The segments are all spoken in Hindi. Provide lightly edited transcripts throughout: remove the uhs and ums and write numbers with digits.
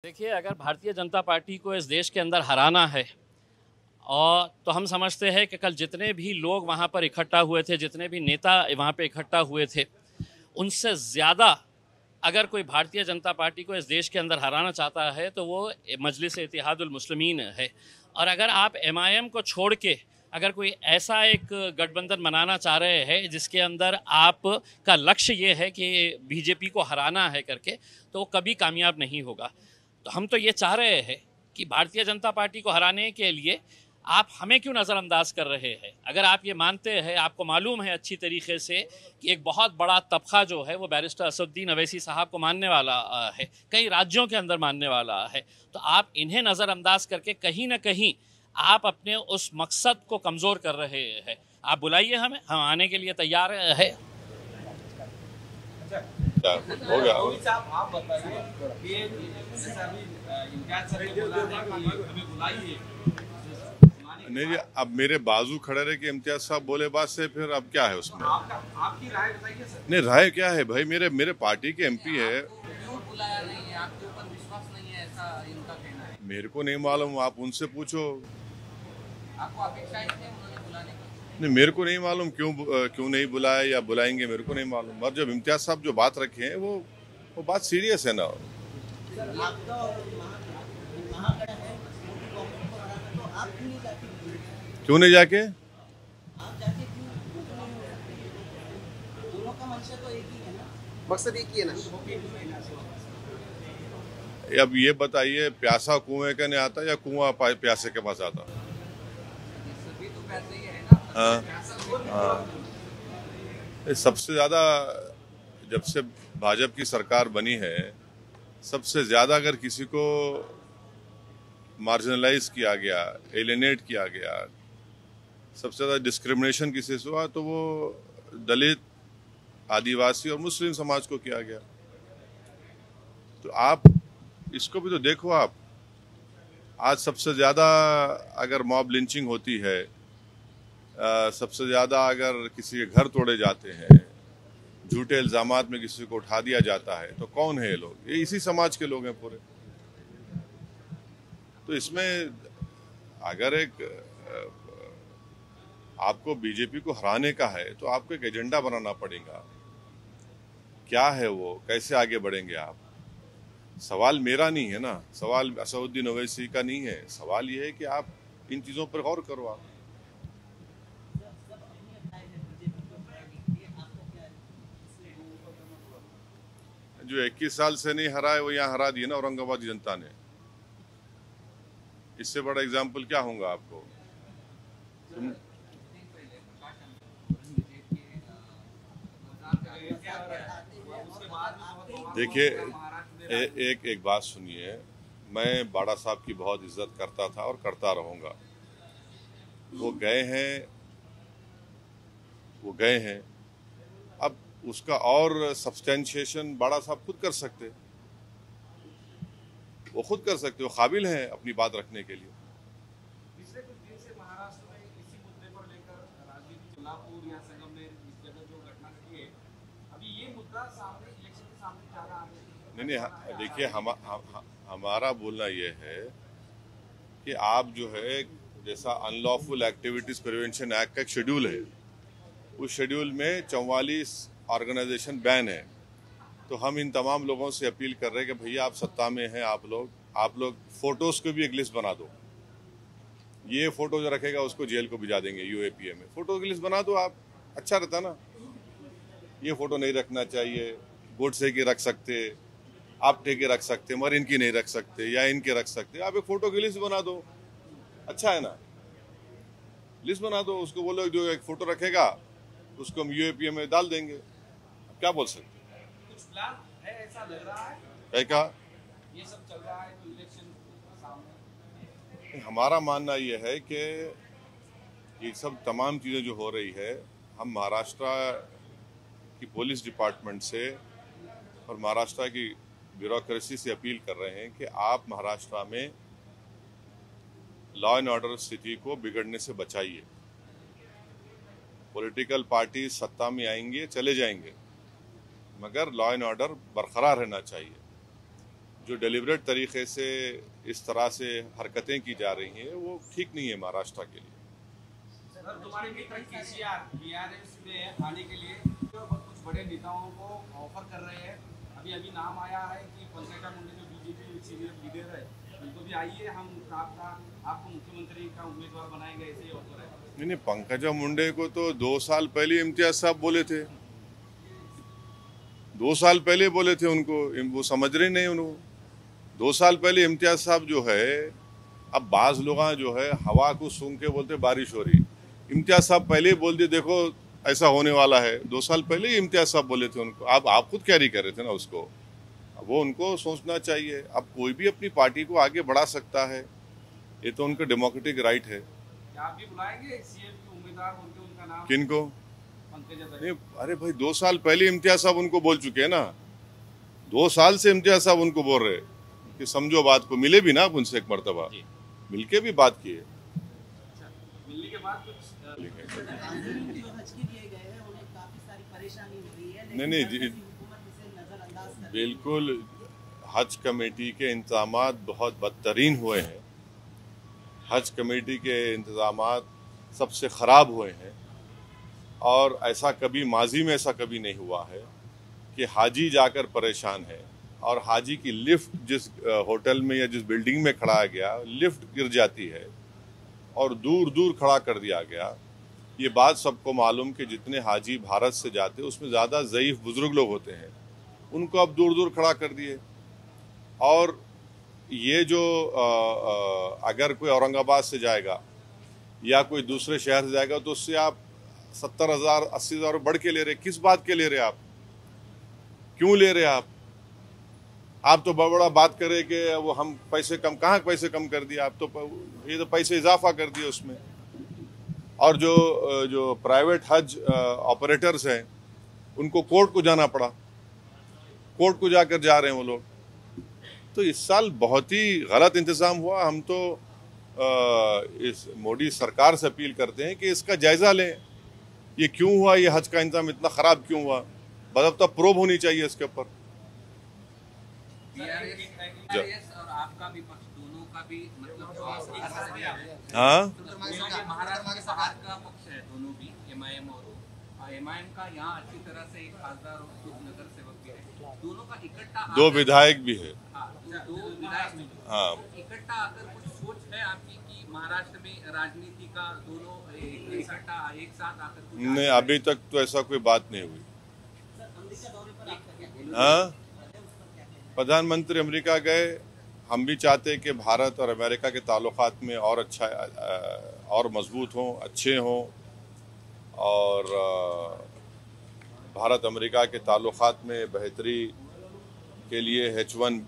देखिए, अगर भारतीय जनता पार्टी को इस देश के अंदर हराना है और तो हम समझते हैं कि कल जितने भी लोग वहाँ पर इकट्ठा हुए थे, जितने भी नेता वहाँ पे इकट्ठा हुए थे, उनसे ज़्यादा अगर कोई भारतीय जनता पार्टी को इस देश के अंदर हराना चाहता है तो वो मजलिस इत्तेहादुल मुस्लिमीन है। और अगर आप एमआईएम को छोड़ के अगर कोई ऐसा एक गठबंधन बनाना चाह रहे हैं जिसके अंदर आप का लक्ष्य ये है कि बीजेपी को हराना है करके, तो वो कभी कामयाब नहीं होगा। तो हम तो ये चाह रहे हैं कि भारतीय जनता पार्टी को हराने के लिए आप हमें क्यों नज़रअंदाज कर रहे हैं। अगर आप ये मानते हैं, आपको मालूम है अच्छी तरीके से कि एक बहुत बड़ा तबका जो है वो बैरिस्टर असदुद्दीन अवैसी साहब को मानने वाला है, कई राज्यों के अंदर मानने वाला है, तो आप इन्हें नज़रअंदाज करके कहीं ना कहीं आप अपने उस मकसद को कमज़ोर कर रहे हैं। आप बुलाइए हमें, हम आने के लिए तैयार है। हो गया। रोहित साहब, आप बताइए कि जैसे अभी इम्तियाज सर ने बोला है कि हमें बुलाइए। नहीं जी, अब मेरे बाजू खड़े रहे कि इम्तियाज साहब बोले बात से फिर अब क्या है उसमें? आपकी राय बताइए सर। नहीं, राय क्या है भाई, मेरे पार्टी के एमपी है। क्यों बुलाया नहीं है? आपके ऊपर विश्वास नहीं है, ऐसा इनका कहना है। मेरे को नहीं मालूम, आप उनसे पूछो। आपको अपेक्षा है उन्होंने बुलाने की? नहीं, मेरे को नहीं मालूम क्यों नहीं बुलाया या बुलाएंगे, मेरे को नहीं मालूम। और जब इम्तियाज साहब जो बात रखे हैं वो बात सीरियस है ना। क्यों नहीं जाके? मकसद एक ही है ना। अब ये बताइए, प्यासा कुएं का नहीं आता या कुआं प्यासे के पास आता? सभी तो पैसे ही है ना। हाँ हाँ। सबसे ज्यादा जब से भाजपा की सरकार बनी है, सबसे ज्यादा अगर किसी को मार्जिनलाइज किया गया, एलिनेट किया गया, सबसे ज्यादा डिस्क्रिमिनेशन किसी से हुआ तो वो दलित, आदिवासी और मुस्लिम समाज को किया गया। तो आप इसको भी तो देखो। आप आज सबसे ज्यादा अगर मॉब लिंचिंग होती है, सबसे ज्यादा अगर किसी के घर तोड़े जाते हैं, झूठे इल्जामात में किसी को उठा दिया जाता है, तो कौन है ये लोग? ये इसी समाज के लोग हैं पूरे। तो इसमें अगर आपको बीजेपी को हराने का है तो आपको एक एजेंडा बनाना पड़ेगा। क्या है वो, कैसे आगे बढ़ेंगे आप? सवाल मेरा नहीं है ना, सवाल असदुद्दीन ओवैसी का नहीं है। सवाल ये है कि आप इन चीजों पर गौर करो। आप जो 21 साल से नहीं हरा है वो यहाँ हरा दिए ना औरंगाबाद जनता ने। इससे बड़ा एग्जाम्पल क्या होगा आपको? देखिए, एक बात सुनिए, मैं बाड़ा साहब की बहुत इज्जत करता था और करता रहूंगा। वो गए हैं। अब उसका और सब्सटेंशिएशन बाड़ा साहब खुद कर सकते, वो काबिल हैं अपनी बात रखने के लिए। पिछले कुछ दिन से महाराष्ट्र में इसी मुद्दे पर लेकर राजनीति, सोलापुर या संगमनेर इस जगह जो घटना घटी है, अभी ये मुद्दा सामने इलेक्शन के सामने जा रहा है। नहीं, देखिए, हमारा बोलना ये है कि आप जो है, जैसा अनलॉफुल एक्टिविटीज प्रिवेंशन एक्ट का एक शेड्यूल है, उस शेड्यूल में 44 ऑर्गेनाइजेशन बैन है। तो हम इन तमाम लोगों से अपील कर रहे हैं कि भैया आप सत्ता में हैं, आप लोग फोटोज को भी एक लिस्ट बना दो। ये फोटो जो रखेगा उसको जेल को भिजा देंगे यूएपीए में। फोटो की लिस्ट बना दो आप, अच्छा रहता ना। ये फोटो नहीं रखना चाहिए, गोडसे की रख सकते, आपटे के रख सकते, मगर इनकी नहीं रख सकते या इनके रख सकते। आप एक फोटो की लिस्ट बना दो, अच्छा है ना। लिस्ट बना दो, उसको बोलो जो एक फोटो रखेगा उसको हम यूएपीए में डाल देंगे। क्या बोल सकते? कुछ प्लान है ऐसा लग रहा है? क्या ये सब चल रहा है तो इलेक्शन सामने। हमारा मानना ये है कि ये सब तमाम चीज़ें जो हो रही है, हम महाराष्ट्र की पुलिस डिपार्टमेंट से और महाराष्ट्र की ब्यूरोक्रेसी से अपील कर रहे हैं कि आप महाराष्ट्र में लॉ एंड ऑर्डर स्थिति को बिगड़ने से बचाइए। पॉलिटिकल पार्टी सत्ता में आएंगे, चले जाएंगे, मगर लॉ एंड ऑर्डर बरकरार रहना चाहिए। जो डेलिब्रेट तरीके से इस तरह से हरकतें की जा रही हैं वो ठीक नहीं है महाराष्ट्र के लिए। सर, तुम्हारे मित्र केसीआर बीआरएस में आने के लिए जो कुछ बड़े नेताओं को ऑफर कर रहे हैं। अभी अभी नाम आया है कि पंकजा मुंडे जो बीजेपी सीनियर लीडर है, उनको भी आइए हम आपको मुख्यमंत्री का उम्मीदवार बनाएंगे, ऐसे ही ऑफर है। नहीं, पंकजा मुंडे को तो 2 साल पहले इम्तियाज साहब बोले थे, 2 साल पहले बोले थे उनको, वो समझ रहे नहीं उनको। 2 साल पहले इम्तियाज साहब जो है, अब बाज लोग जो है हवा को सूंघ के बोलते बारिश हो रही, इम्तियाज साहब पहले ही बोल दिए देखो ऐसा होने वाला है। 2 साल पहले ही इम्तियाज साहब बोले थे उनको। आप खुद कैरी कर रहे थे ना उसको, वो उनको सोचना चाहिए। अब कोई भी अपनी पार्टी को आगे बढ़ा सकता है, ये तो उनका डेमोक्रेटिक राइट है। क्या आप भी बुलाएंगे सीएम के उम्मीदवार बोलके उनका नाम? किनको? पंकजा। नहीं, अरे भाई 2 साल पहले इम्तियाज साहब उनको बोल चुके हैं ना, 2 साल से इम्तियाज साहब उनको बोल रहे कि समझो बात को। मिले भी ना आप उनसे एक मरतबा, मिलके भी बात किए। मिलने के बाद कुछ नहीं, बिल्कुल हज कमेटी के इंतजामात बहुत बदतरीन हुए हैं। हज कमेटी के इंतजामात सबसे ख़राब हुए हैं और ऐसा कभी माजी में ऐसा कभी नहीं हुआ है कि हाजी जाकर परेशान है और हाजी की लिफ्ट जिस होटल में या जिस बिल्डिंग में खड़ा गया, लिफ्ट गिर जाती है और दूर दूर खड़ा कर दिया गया। ये बात सबको मालूम कि जितने हाजी भारत से जाते उसमें ज़्यादा ज़ईफ़ बुज़ुर्ग लोग होते हैं, उनको अब दूर दूर खड़ा कर दिए। और ये जो अगर कोई औरंगाबाद से जाएगा या कोई दूसरे शहर से जाएगा तो उससे आप 70,000 80,000 बढ़ के ले रहे। किस बात के ले रहे आप? क्यों ले रहे आप तो बड़ा बात करें कि वो हम पैसे कम, कहाँ पैसे कम कर दिया? आप तो ये तो पैसे इजाफा कर दिए उसमें। और जो प्राइवेट हज ऑपरेटर्स हैं उनको कोर्ट को जाना पड़ा, कोर्ट को जाकर जा रहे हैं वो लोग। तो इस साल बहुत ही गलत इंतज़ाम हुआ। हम तो इस मोदी सरकार से अपील करते हैं कि इसका जायज़ा लें, ये क्यों हुआ, ये हज का इंतज़ाम इतना ख़राब क्यों हुआ, बज़ाब्ता प्रोब होनी चाहिए इसके ऊपर। बीआरएस और आपका भी पक्ष दोनों का भी मतलब हाँ, महाराष्ट्र के बाहर का पक्ष है दोनों भी, एमआईएम और एमआईएम का यहाँ अच्छी तरह से एक खासदार और कुछ नगर सेवक भी है, दोनों का इकट्ठा 2 विधायक भी है। दो विधायक भी हाँ, इकट्ठा आकर कुछ सोच है आपकी कि महाराष्ट्र में राजनीति का दोनों इकट्ठा एक साथ आकर कुछ? नहीं, अभी तक तो ऐसा कोई बात नहीं हुई। हाँ, प्रधानमंत्री अमेरिका गए। हम भी चाहते हैं कि भारत और अमेरिका के ताल्लुकात में और अच्छा और मजबूत हों, अच्छे हों और भारत अमेरिका के ताल्लुकात में बेहतरी के लिए H1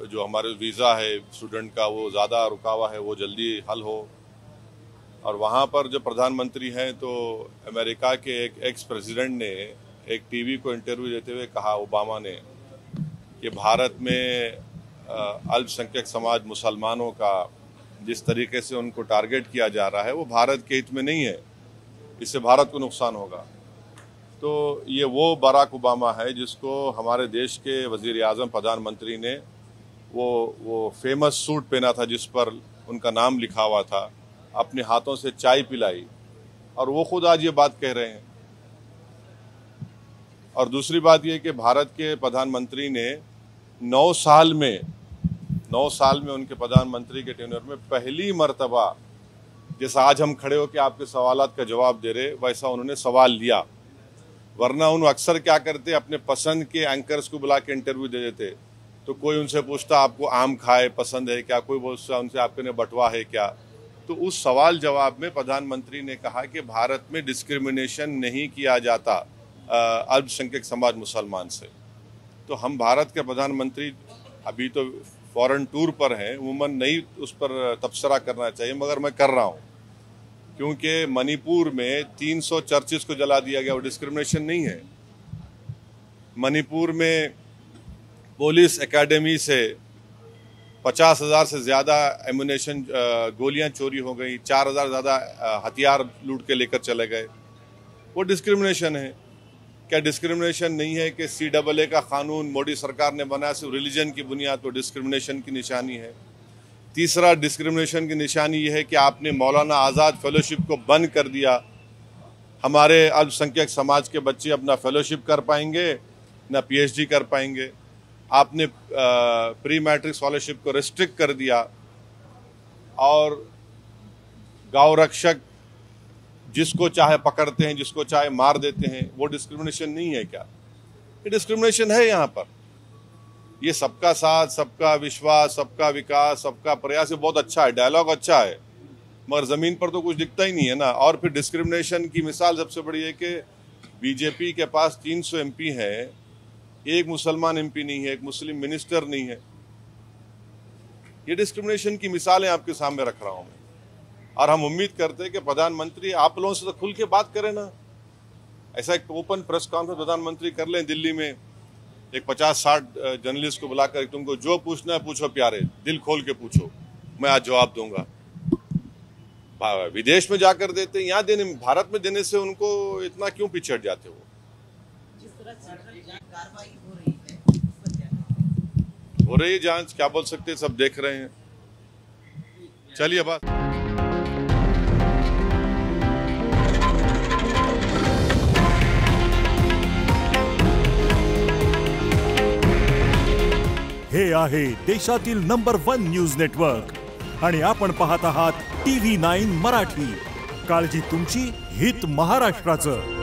जो हमारे वीज़ा है स्टूडेंट का वो ज़्यादा रुका हुआ है, वो जल्दी हल हो। और वहाँ पर जब प्रधानमंत्री हैं तो अमेरिका के एक एक्स प्रेसिडेंट ने एक टीवी को इंटरव्यू देते हुए कहा, ओबामा ने, कि भारत में अल्पसंख्यक समाज मुसलमानों का जिस तरीके से उनको टारगेट किया जा रहा है वो भारत के हित में नहीं है, इससे भारत को नुकसान होगा। तो ये वो बराक ओबामा है जिसको हमारे देश के वज़ीर आज़म प्रधानमंत्री ने वो फेमस सूट पहना था जिस पर उनका नाम लिखा हुआ था, अपने हाथों से चाय पिलाई, और वो खुद आज ये बात कह रहे हैं। और दूसरी बात ये कि भारत के प्रधानमंत्री ने 9 साल में उनके प्रधानमंत्री के टेन्योर में पहली मर्तबा, जैसा आज हम खड़े होकर आपके सवालात का जवाब दे रहे, वैसा उन्होंने सवाल लिया। वरना उन अक्सर क्या करते, अपने पसंद के एंकर्स को बुला के इंटरव्यू दे देते। तो कोई उनसे पूछता आपको आम खाए पसंद है क्या, कोई पूछता उनसे आपके ने बटवा है क्या। तो उस सवाल जवाब में प्रधानमंत्री ने कहा कि भारत में डिस्क्रिमिनेशन नहीं किया जाता अल्पसंख्यक समाज मुसलमान से। तो हम भारत के प्रधानमंत्री अभी तो फॉरेन टूर पर हैं, उमूमन नहीं उस पर तबसरा करना चाहिए, मगर मैं कर रहा हूँ क्योंकि मणिपुर में 300 चर्चेस को जला दिया गया, वो डिस्क्रिमिनेशन नहीं है। मणिपुर में पुलिस एकेडमी से 50,000 से ज़्यादा एमुनेशन गोलियां चोरी हो गई, 4,000 ज़्यादा हथियार लूट के लेकर चले गए, वो डिस्क्रिमिनेशन है। क्या डिस्क्रिमिनेशन नहीं है कि CAA का कानून मोदी सरकार ने बनाया सिर्फ रिलीजन की बुनियाद पर डिस्क्रिमिनेशन की निशानी है। तीसरा डिस्क्रिमिनेशन की निशानी यह है कि आपने मौलाना आज़ाद फेलोशिप को बंद कर दिया। हमारे अल्पसंख्यक समाज के बच्चे अपना फेलोशिप कर पाएंगे ना PhD कर पाएंगे। आपने प्री मैट्रिक स्कॉलरशिप को रिस्ट्रिक्ट कर दिया और गौ रक्षक जिसको चाहे पकड़ते हैं, जिसको चाहे मार देते हैं। वो डिस्क्रिमिनेशन नहीं है क्या? ये डिस्क्रिमिनेशन है यहाँ पर। ये सबका साथ, सबका विश्वास, सबका विकास, सबका प्रयास, ये बहुत अच्छा है, डायलॉग अच्छा है, मगर ज़मीन पर तो कुछ दिखता ही नहीं है ना। और फिर डिस्क्रिमिनेशन की मिसाल सबसे बड़ी है कि बीजेपी के पास 300 MP है, एक मुसलमान MP नहीं है, एक मुस्लिम मिनिस्टर नहीं है। ये डिस्क्रिमिनेशन की मिसालें आपके सामने रख रहा हूँ मैं। और हम उम्मीद करते हैं कि प्रधानमंत्री आप लोगों से तो खुल के बात करें ना। ऐसा एक ओपन प्रेस कॉन्फ्रेंस प्रधानमंत्री कर लें दिल्ली में, एक 50-60 जर्नलिस्ट को बुलाकर तुमको जो पूछना है पूछो प्यारे, दिल खोल के पूछो, मैं आज जवाब दूंगा। विदेश में जाकर देते, यहाँ देने, भारत में देने से उनको इतना क्यों पिछड़ जाते हो? जिस तरह से कार्रवाई हो रही है, उस पर क्या हो रही है जांच, क्या बोल सकते हैं, सब देख रहे हैं। चलिए बात। हे आहे देशातील नंबर 1 न्यूज नेटवर्क आणि आपण पाहत आहात TV9 मराठी। काळजी तुमची, हित महाराष्ट्राचं।